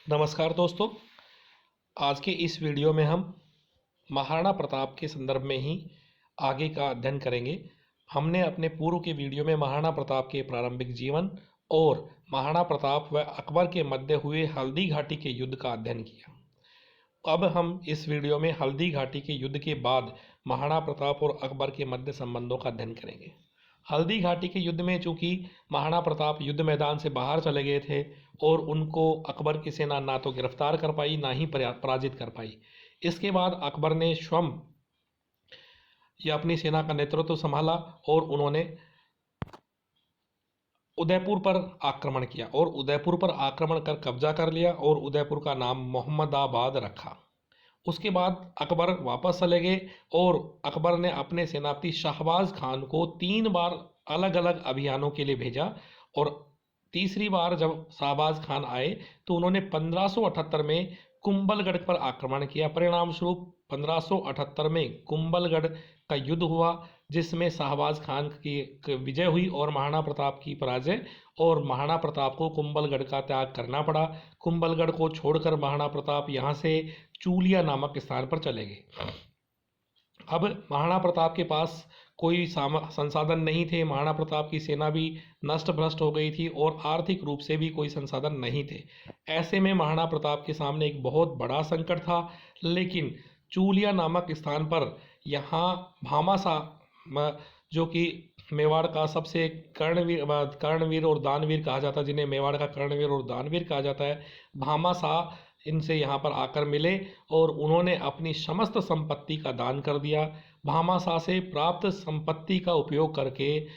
नमस्कार दोस्तों। आज के इस वीडियो में हम महाराणा प्रताप के संदर्भ में ही आगे का अध्ययन करेंगे। हमने अपने पूर्व के वीडियो में महाराणा प्रताप के प्रारंभिक जीवन और महाराणा प्रताप व अकबर के मध्य हुए हल्दी घाटी के युद्ध का अध्ययन किया। अब हम इस वीडियो में हल्दी घाटी के युद्ध के बाद महाराणा प्रताप और अकबर के मध्य संबंधों का अध्ययन करेंगे। हल्दी घाटी के युद्ध में चूंकि महाराणा प्रताप युद्ध मैदान से बाहर चले गए थे और उनको अकबर की सेना ना तो गिरफ्तार कर पाई ना ही पराजित कर पाई। इसके बाद अकबर ने स्वयं यह अपनी सेना का नेतृत्व संभाला और उन्होंने उदयपुर पर आक्रमण किया और उदयपुर पर आक्रमण कर कब्जा कर लिया और उदयपुर का नाम मोहम्मदाबाद रखा। उसके बाद अकबर वापस चले गए और अकबर ने अपने सेनापति शाहबाज खान को 3 बार अलग अलग अभियानों के लिए भेजा और तीसरी बार जब शाहबाज खान आए तो उन्होंने 1578 में कुंभलगढ़ पर आक्रमण किया। परिणाम स्वरूप 1578 में कुंभलगढ़ का युद्ध हुआ जिसमें शाहबाज खान की विजय हुई और महाराणा प्रताप की पराजय, और महाराणा प्रताप को कुंभलगढ़ का त्याग करना पड़ा। कुंभलगढ़ को छोड़कर महाराणा प्रताप यहाँ से चूलिया नामक स्थान पर चले गए। अब महाराणा प्रताप के पास कोई संसाधन नहीं थे। महाराणा प्रताप की सेना भी नष्ट भ्रष्ट हो गई थी और आर्थिक रूप से भी कोई संसाधन नहीं थे। ऐसे में महाराणा प्रताप के सामने एक बहुत बड़ा संकट था। लेकिन चूलिया नामक स्थान पर यहाँ भामाशाह, जो कि मेवाड़ का सबसे कर्णवीर और दानवीर कहा जाता है, जिन्हें मेवाड़ का कर्णवीर और दानवीर कहा जाता है, भामाशाह इनसे यहाँ पर आकर मिले और उन्होंने अपनी समस्त संपत्ति का दान कर दिया। भामाशाह से प्राप्त संपत्ति का उपयोग करके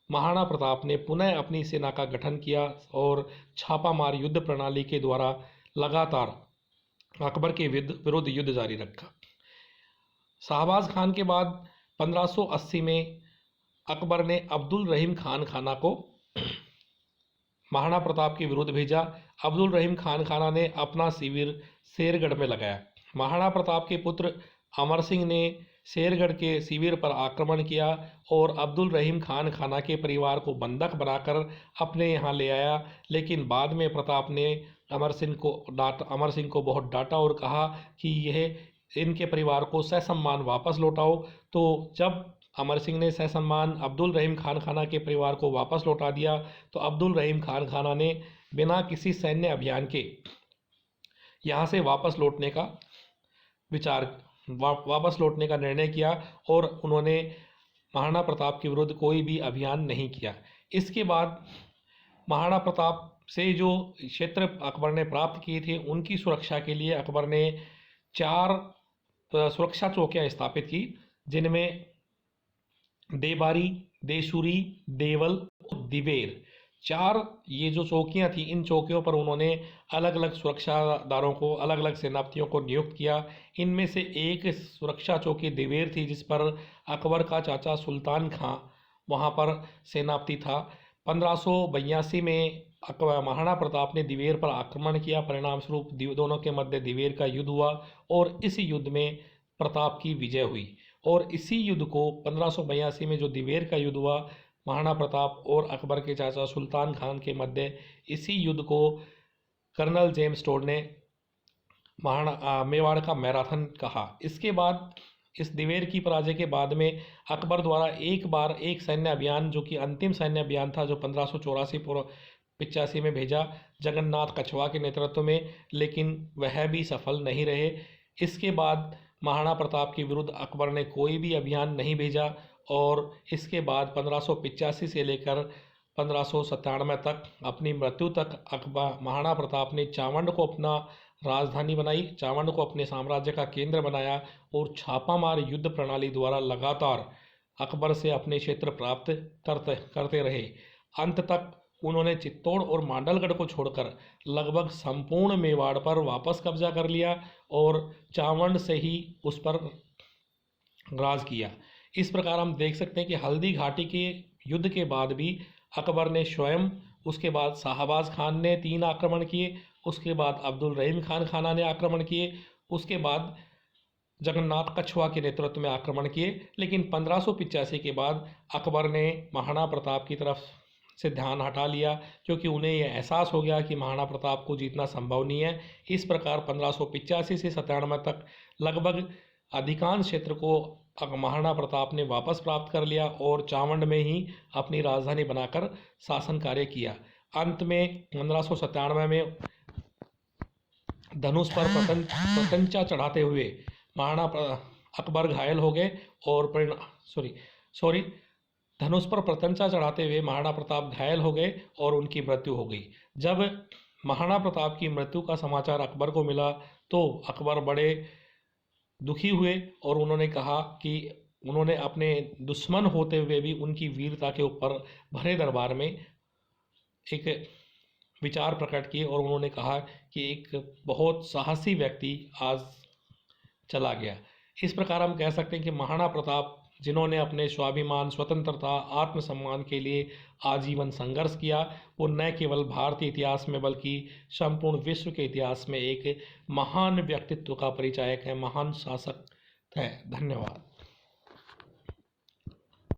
महाराणा प्रताप ने पुनः अपनी सेना का गठन किया और छापामार युद्ध प्रणाली के द्वारा लगातार अकबर के विरुद्ध युद्ध जारी रखा। शाहबाज खान के बाद 1580 में अकबर ने अब्दुल रहीम खान खाना को महाराणा प्रताप के विरुद्ध भेजा। अब्दुल रहीम खान खाना ने अपना शिविर शेरगढ़ में लगाया। महाराणा प्रताप के पुत्र अमर सिंह ने शेरगढ़ के शिविर पर आक्रमण किया और अब्दुल रहीम खान खाना के परिवार को बंधक बनाकर अपने यहाँ ले आया। लेकिन बाद में प्रताप ने अमर सिंह को बहुत डांटा और कहा कि यह इनके परिवार को ससम्मान वापस लौटाओ। तो जब अमर सिंह ने ससम्मान अब्दुल रहीम खान खाना के परिवार को वापस लौटा दिया तो अब्दुल रहीम खान खाना ने बिना किसी सैन्य अभियान के यहाँ से वापस लौटने का निर्णय किया और उन्होंने महाराणा प्रताप के विरुद्ध कोई भी अभियान नहीं किया। इसके बाद महाराणा प्रताप से जो क्षेत्र अकबर ने प्राप्त किए थे उनकी सुरक्षा के लिए अकबर ने 4 सुरक्षा चौकियाँ स्थापित की, जिनमें देबारी, देशूरी, देवल और दिवेर, 4 ये जो चौकियां थी, इन चौकियों पर उन्होंने अलग अलग सुरक्षादारों को, अलग अलग सेनापतियों को नियुक्त किया। इनमें से एक सुरक्षा चौकी दिवेर थी जिस पर अकबर का चाचा सुल्तान खां वहां पर सेनापति था। 1582 में महाराणा प्रताप ने दिवेर पर आक्रमण किया। परिणाम स्वरूप दोनों के मध्य दिवेर का युद्ध हुआ और इस युद्ध में प्रताप की विजय हुई। और इसी युद्ध को 1582 में जो दिवेर का युद्ध हुआ, महाराणा प्रताप और अकबर के चाचा सुल्तान खान के मध्य, इसी युद्ध को कर्नल जेम्स टोड ने मेवाड़ का मैराथन कहा। इसके बाद इस दिवेर की पराजय के बाद में अकबर द्वारा एक सैन्य अभियान, जो कि अंतिम सैन्य अभियान था, जो 1584-85 में भेजा जगन्नाथ कछवा के नेतृत्व में, लेकिन वह भी सफल नहीं रहे। इसके बाद महाराणा प्रताप के विरुद्ध अकबर ने कोई भी अभियान नहीं भेजा और इसके बाद 1585 से लेकर 1597 तक, अपनी मृत्यु तक, महाराणा प्रताप ने चावंड को अपना राजधानी बनाई, चावंड को अपने साम्राज्य का केंद्र बनाया और छापामार युद्ध प्रणाली द्वारा लगातार अकबर से अपने क्षेत्र प्राप्त करते रहे। अंत तक उन्होंने चित्तौड़ और मांडलगढ़ को छोड़कर लगभग संपूर्ण मेवाड़ पर वापस कब्जा कर लिया और चावंड से ही उस पर राज किया। इस प्रकार हम देख सकते हैं कि हल्दी घाटी के युद्ध के बाद भी अकबर ने स्वयं, उसके बाद शाहबाज खान ने 3 आक्रमण किए, उसके बाद अब्दुल रहीम खान खाना ने आक्रमण किए, उसके बाद जगन्नाथ कछवा के नेतृत्व में आक्रमण किए। लेकिन 1585 के बाद अकबर ने महाराणा प्रताप की तरफ से ध्यान हटा लिया, क्योंकि उन्हें यह एहसास हो गया कि महाराणा प्रताप को जीतना संभव नहीं है। इस प्रकार 1585 से 97 तक लगभग अधिकांश क्षेत्र को महाराणा प्रताप ने वापस प्राप्त कर लिया और चावंड में ही अपनी राजधानी बनाकर शासन कार्य किया। अंत में 1597 में धनुष पर प्रतंचा चढ़ाते हुए अकबर घायल हो गए और धनुष पर प्रतंचा चढ़ाते हुए महाराणा प्रताप घायल हो गए और उनकी मृत्यु हो गई। जब महाराणा प्रताप की मृत्यु का समाचार अकबर को मिला तो अकबर बड़े दुखी हुए और उन्होंने कहा कि उन्होंने अपने दुश्मन होते हुए भी उनकी वीरता के ऊपर भरे दरबार में एक विचार प्रकट किए और उन्होंने कहा कि एक बहुत साहसी व्यक्ति आज चला गया। इस प्रकार हम कह सकते हैं कि महाराणा प्रताप, जिन्होंने अपने स्वाभिमान, स्वतंत्रता, आत्मसम्मान के लिए आजीवन संघर्ष किया, वो न केवल भारतीय इतिहास में बल्कि संपूर्ण विश्व के इतिहास में एक महान व्यक्तित्व का परिचायक है, महान शासक है। धन्यवाद।